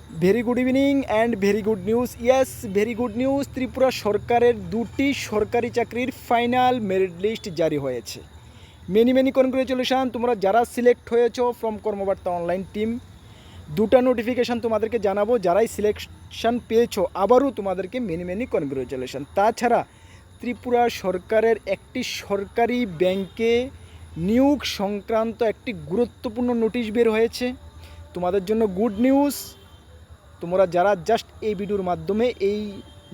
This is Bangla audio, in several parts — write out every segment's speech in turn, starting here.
Very good evening and very good news. Yes, very good news. Tripura সরকারের 2টি সরকারি চাকরির ফাইনাল মেরিট লিস্ট জারি হয়েছে। মেনি মেনি কনগ্রেচুলেশান তোমরা যারা সিলেক্ট হয়েছো ফ্রম কর্মবার্তা অনলাইন টিম। 2টা নোটিফিকেশান তোমাদেরকে জানাবো, যারাই সিলেকশান পেয়েছো আবারও তোমাদেরকে মেনি মেনি কনগ্রেচুলেশান। তাছাড়া ত্রিপুরা সরকারের একটি সরকারি ব্যাংকে নিয়োগ সংক্রান্ত একটি গুরুত্বপূর্ণ নোটিশ বের হয়েছে। তোমাদের জন্য গুড নিউজ। তোমরা যারা জাস্ট এই ভিডিওর মাধ্যমে এই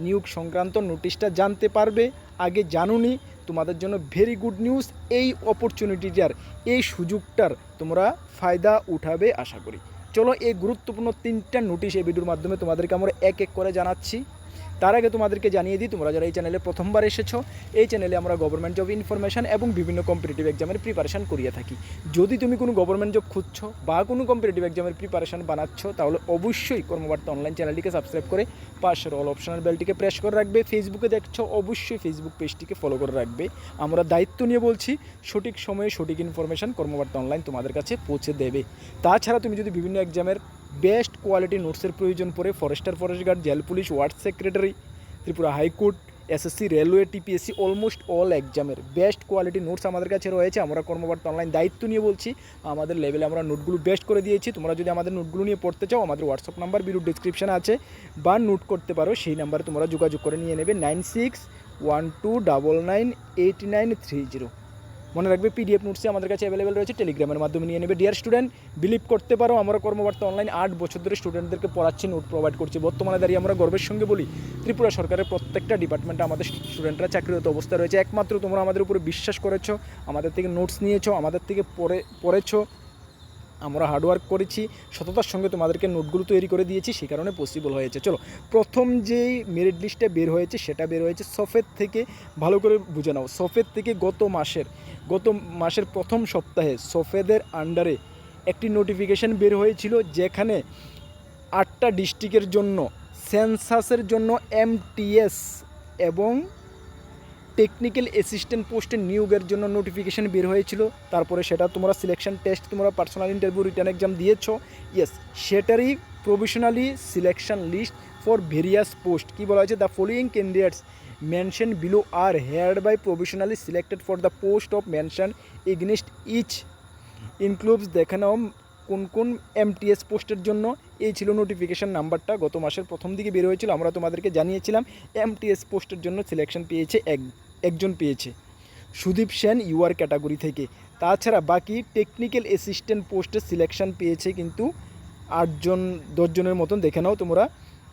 নিয়োগ সংক্রান্ত নোটিশটা জানতে পারবে, আগে জানুনি, তোমাদের জন্য ভেরি গুড নিউজ। এই অপরচুনিটিটার, এই সুযোগটার তোমরা ফায়দা উঠাবে আশা করি। চলো এই গুরুত্বপূর্ণ 3টা নোটিশ এই ভিডিওর মাধ্যমে তোমাদেরকে আমরা এক এক করে জানাচ্ছি। তার আগে তোমাদেরকে জানিয়ে দিই, তোমরা যারা এই চ্যানেলে প্রথমবার এসেছো, এই চ্যানেলে আমরা গভর্নমেন্ট জব ইনফরমেশান এবং বিভিন্ন কম্পিটিটিভ এক্সামের প্রিপারেশান করিয়ে থাকি। যদি তুমি কোনো গভর্নমেন্ট জব খুঁজছো বা কোনো কম্পিটিটিভ এক্সামের প্রিপারেশান বানাচ্ছ, তাহলে অবশ্যই কর্মবার্তা অনলাইন চ্যানেলটিকে সাবস্ক্রাইব করে পাশের অল অপশনাল বেলটিকে প্রেস করে রাখবে। ফেসবুকে দেখছো, অবশ্যই ফেসবুক পেজটিকে ফলো করে রাখবে। আমরা দায়িত্ব নিয়ে বলছি, সঠিক সময়ে সঠিক ইনফরমেশান কর্মবার্তা অনলাইন তোমাদের কাছে পৌঁছে দেবে। তাছাড়া তুমি যদি বিভিন্ন এক্সামের বেস্ট কোয়ালিটি নোটসের প্রয়োজন পড়ে, forester, forest guard, jail police, ward secretary, Tripura high court, SSC, railway, TPSC, almost all এক্সামের বেস্ট কোয়ালিটি নোটস আমাদের কাছে রয়েছে। আমরা কর্মবার্তা অনলাইন দায়িত্ব নিয়ে বলছি, আমাদের লেভেলে আমরা নোটগুলো বেস্ট করে দিয়েছি। তোমরা যদি আমাদের নোটগুলো নিয়ে পড়তে চাও, আমাদের হোয়াটসঅ্যাপ নাম্বার ভিডিও ডিসক্রিপশানে আছে, বা নোট করতে পারো, সেই নাম্বারে তোমরা যোগাযোগ করে নিয়ে নেবে 9612998930। মনে রাখবে, পিডিএফ নোটসে আমাদের কাছে অ্যাভেলেবেল রয়েছে, টেলিগ্রামের মাধ্যমে নিয়ে নেবে। ডিয়ার স্টুডেন্ট, বিলিভ করতে পারো, আমরা কর্মবার্তা অনলাইন 8 বছর ধরে স্টুডেন্টদেরকে পড়াচ্ছি, নোট প্রোভাইড করছি। বর্তমানে দাঁড়িয়ে আমরা গর্বের সঙ্গে বলি, ত্রিপুরা সরকারের প্রত্যেকটা ডিপার্টমেন্টে আমাদের স্টুডেন্টরা চাকরিরত অবস্থা রয়েছে। একমাত্র তোমরা আমাদের উপরে বিশ্বাস করেছো, আমাদের থেকে নোটস নিয়েছো, আমাদের থেকে পড়েছো। আমরা হার্ডওয়ার্ক করেছি, সততার সঙ্গে তোমাদেরকে নোটগুলো তৈরি করে দিয়েছি, সেই কারণে পসিবল হয়েছে। চলো, প্রথম যেই মেরিট লিস্টটা বের হয়েছে সেটা বের হয়েছে সফেদ থেকে। ভালো করে বুঝে নাও, সফেদ থেকে গত মাসের প্রথম সপ্তাহে সফেদের আন্ডারে একটি নোটিফিকেশান বের হয়েছিল, যেখানে 8টা ডিস্ট্রিক্টের জন্য সেন্সাসের জন্য এমটিএস এবং টেকনিক্যাল অ্যাসিস্ট্যান্ট পোস্টে নিয়োগের জন্য নোটিফিকেশান বের হয়েছিল। তারপরে সেটা তোমরা সিলেকশন টেস্ট, তোমরা পার্সোনাল ইন্টারভিউ, রিটার্ন এক্সাম দিয়েছো। ইয়েস, সেটারই provisionally selection list for various post. কী বলা হয়েছে? The following candidates mention below are hereby provisionally selected for the post of mention against each includes. দেখে নাও কোন কোন এমটিএস পোস্টের জন্য। এই ছিল নোটিফিকেশান নাম্বারটা, গত মাসের প্রথম দিকে বের হয়েছিল। আমরা তোমাদেরকে জানিয়েছিলাম এমটিএস পোস্টের জন্য সিলেকশন পেয়েছে একজন পেয়েছে, সুদীপ সেন ইউআর ক্যাটাগরি থেকে। তাছাড়া বাকি টেকনিক্যাল অ্যাসিস্ট্যান্ট পোস্টের সিলেকশন পেয়েছে কিন্তু 10 জনের মতন। দেখে নাও তোমরা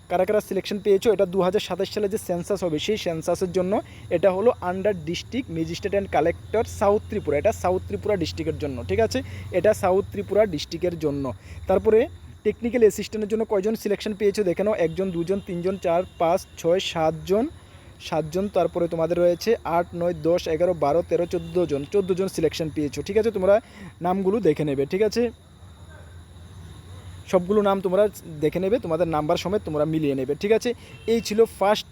কারা কারা সিলেকশন পেয়েছো। এটা 2027 সালে যে সেন্সাস হবে, সেই সেন্সাসের জন্য। এটা হলো under district magistrate and collector south Tripura. এটা সাউথ ত্রিপুরা ডিস্ট্রিক্টের জন্য, ঠিক আছে? এটা সাউথ ত্রিপুরা ডিস্ট্রিক্টের জন্য। তারপরে টেকনিক্যাল অ্যাসিস্ট্যান্টের জন্য কয়জন সিলেকশন পেয়েছো দেখে নাও। 1 জন, 2 জন, 3 জন, 4, 5, 6, 7 জন। তারপরে তোমাদের রয়েছে 8, 9, 10, 11, 12, 13, 14 জন সিলেকশন পেয়েছো, ঠিক আছে? তোমরা নামগুলো দেখে নেবে, ঠিক আছে? সবগুলো নাম তোমরা দেখে নেবে, তোমাদের নাম্বার সমেত তোমরা মিলিয়ে নেবে, ঠিক আছে? এই ছিল ফার্স্ট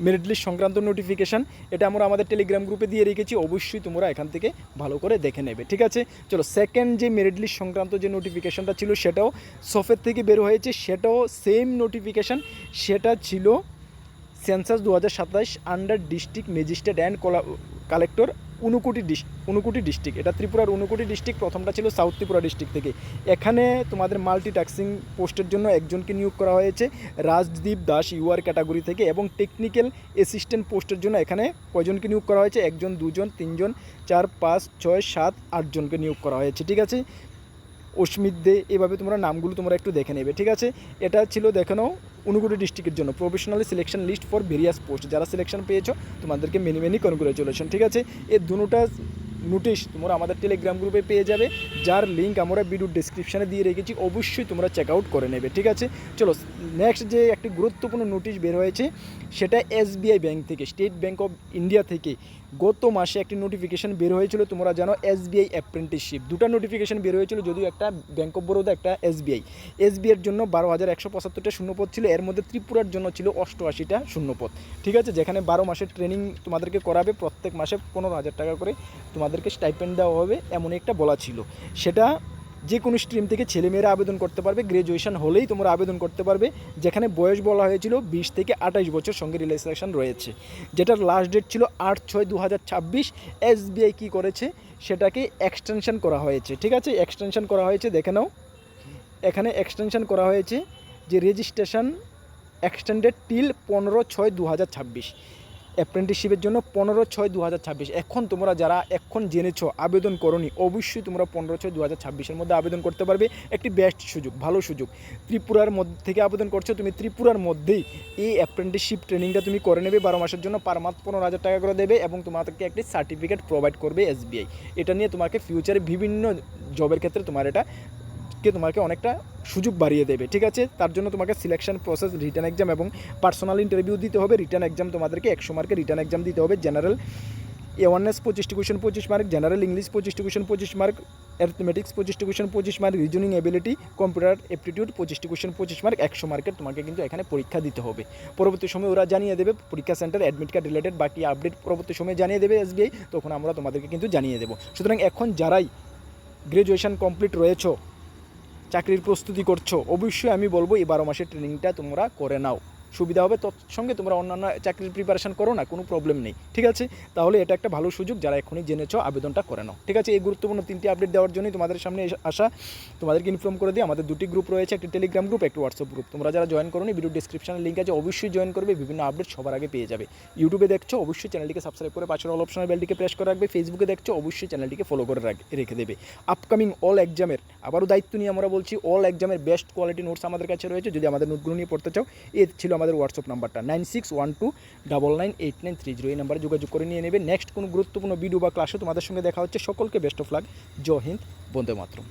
মেরিট লিস্ট সংক্রান্ত নোটিফিকেশান। এটা আমরা আমাদের টেলিগ্রাম গ্রুপে দিয়ে রেখেছি, অবশ্যই তোমরা এখান থেকে ভালো করে দেখে নেবে, ঠিক আছে? চলো, সেকেন্ড যে মেরিট লিস্ট সংক্রান্ত যে নোটিফিকেশানটা ছিল সেটাও সফেদ থেকে বের হয়েছে। সেটাও সেম নোটিফিকেশান। সেটা ছিল census 2027 under district magistrate and collector Unakoti district. এটা ত্রিপুরার ঊনকোটি ডিস্ট্রিক্ট। প্রথমটা ছিল সাউথ ত্রিপুরা ডিস্ট্রিক্ট থেকে। এখানে তোমাদের মাল্টিটাস্কিং পোস্টের জন্য একজনকে নিয়োগ করা হয়েছে, রাজদীপ দাস ইউআর ক্যাটাগরি থেকে। এবং টেকনিক্যাল অ্যাসিস্ট্যান্ট পোস্টের জন্য এখানে কয়জনকে নিয়োগ করা হয়েছে? 1 জন, 2 জন, 3 জন, 4, 5, 6, 7, 8 জনকে নিয়োগ করা হয়েছে, ঠিক আছে? অস্মিত দে, এভাবে তোমরা নামগুলো তোমরা একটু দেখে নেবে, ঠিক আছে? এটা ছিল দেখে নাও ঊনকোটি ডিস্ট্রিক্টের জন্য professionally selection list for various post. যারা সিলেকশন পেয়েছো তোমাদেরকে মেনি মেনি কনগ্রেচুলেশন, ঠিক আছে? এই দুটোটা নোটিশ তোমরা আমাদের টেলিগ্রাম গ্রুপে পেয়ে যাবে, যার লিঙ্ক আমরা ভিডিও ডেসক্রিপশানে দিয়ে রেখেছি। অবশ্যই তোমরা চেক আউট করে নেবে, ঠিক আছে? চলো, নেক্সট যে একটি গুরুত্বপূর্ণ নোটিশ বের হয়েছে সেটা এসবিআই ব্যাংক থেকে, স্টেট ব্যাংক অফ ইন্ডিয়া থেকে গত মাসে একটি নোটিফিকেশান বের হয়েছিল। তোমরা জানো এসবিআই অ্যাপ্রেন্টিসশিপ। 2টা নোটিফিকেশান বের হয়েছিল, যদিও একটা ব্যাংক অফ বরোদা, একটা এসবিআইয়ের জন্য 12,175টা শূন্যপদ ছিল। এর মধ্যে ত্রিপুরার জন্য ছিল 88টা শূন্যপদ, ঠিক আছে? যেখানে 12 মাসের ট্রেনিং তোমাদেরকে করাবে, প্রত্যেক মাসে 15,000 টাকা করে তোমাদেরকে স্টাইপেন্ড দেওয়া হবে, এমন একটা বলা ছিল। সেটা যে কোনো স্ট্রিম থেকে ছেলেমেয়েরা আবেদন করতে পারবে, গ্র্যাজুয়েশন হলেই তোমরা আবেদন করতে পারবে, যেখানে বয়স বলা হয়েছিল 20 থেকে 28 বছর, সঙ্গে রিল্যাক্সেশন রয়েছে, যেটার লাস্ট ডেট ছিল 8/6/2026। এসবিআই কী করেছে সেটাকে এক্সটেনশন করা হয়েছে, ঠিক আছে, এক্সটেনশন করা হয়েছে, দেখে নাও এখানে এক্সটেনশন করা হয়েছে যে রেজিস্ট্রেশন এক্সটেন্ডেড টিল 15/6/2026, অ্যাপ্রেন্টিসশিপের জন্য 15/6/2026। এখন তোমরা যারা এখন জেনেছো আবেদন করনি, অবশ্যই তোমরা 15/6/2026 মধ্যে আবেদন করতে পারবে। একটি বেস্ট সুযোগ, ভালো সুযোগ। ত্রিপুরার মধ্যে থেকে আবেদন করছো তুমি, ত্রিপুরার মধ্যেই এই অ্যাপ্রেন্টিসশিপ ট্রেনিংটা তুমি করে নেবে, 12 মাসের জন্য পার মান্থ 15,000 টাকা করে দেবে এবং তোমাদেরকে একটি সার্টিফিকেট প্রোভাইড করবে এসবিআই। এটা নিয়ে তোমাকে ফিউচারে বিভিন্ন জবের ক্ষেত্রে তোমাকে অনেকটা সুযোগ বাড়িয়ে দেবে, ঠিক আছে। তার জন্য তোমাকে সিলেকশন প্রসেস, রিটার্ন এক্সাম এবং পার্সোনাল ইন্টারভিউ দিতে হবে। রিটার্ন এক্সাম তোমাদেরকে 100 মার্কের রিটার্ন এক্সাম দিতে হবে। General awareness 25 question 25 mark, general English 25 question 25 mark, arithmetics 25 question 25 mark, reasoning ability, computer aptitude 25 question 25 mark, 100 মার্কের তোমাকে কিন্তু এখানে পরীক্ষা দিতে হবে। পরবর্তী সময় ওরা জানিয়ে দেবে, পরীক্ষা সেন্টার, অ্যাডমিট কার্ড রিলেটেড বাকি আপডেট পরবর্তী সময় জানিয়ে দেবে এসবিআই, তখন আমরা তোমাদেরকে কিন্তু জানিয়ে দেবো। সুতরাং এখন যারাই গ্র্যাজুয়েশন কমপ্লিট রয়েছো, চাকরির প্রস্তুতি করছো, অবশ্যই আমি বলবো এই 12 মাসের ট্রেনিংটা তোমরা করে নাও, সুবিধা হবে। তৎসঙ্গে তোমরা অন্যান্য চাকরির প্রিপারেশন করো না, কোনো প্রবলেম নেই, ঠিক আছে। তাহলে এটা একটা ভালো সুযোগ, যারা এখনই জেনেছো আবেদনটা করে নাও, ঠিক আছে। এই গুরুত্বপূর্ণ 3টি আপডেট দেওয়ার জন্যই তোমাদের সামনে আসা, তোমাদেরকে ইনফর্ম করে দিই। আমাদের 2টি গ্রুপ রয়েছে, একটি টেলিগ্রাম গ্রুপ, একটি হোয়াটসঅ্যাপ গ্রুপ। তোমরা যারা জয়েন করোনি, ভিডিও ডিসক্রিপশনে লিঙ্ক আছে, অবশ্যই জয়েন করবে, বিভিন্ন আপডেট সবার আগে পেয়ে যাবে। ইউটিউবে দেখছো, অবশ্যই চ্যানেলটিকে সাবস্ক্রাইব করে পাশের অল অপশনের বেলটিকে প্রেস করে রাখবে। ফেসবুকে দেখছো, অবশ্যই চ্যানেলটিকে ফলো করে রেখে দেবে। আপকামিং অল এক্সামের আবারও দায়িত্ব নিয়ে আমরা বলছি, অল এক্সামের বেস্ট কোয়ালিটি নোটস আমাদের কাছে রয়েছে। যদি আমাদের নোটগুলো নিয়ে পড়তে চাও, এই ছিল আমাদের হোয়াটসঅ্যাপ নাম্বারটা 9612998930, এই নাম্বারে যোগাযোগ করে নিয়ে নেবে। নেক্সট কোনো গুরুত্বপূর্ণ ভিডিও বা ক্লাসে তোমাদের সঙ্গে দেখা হচ্ছে। সকলকে best of luck. Jai Hind, Vande Mataram.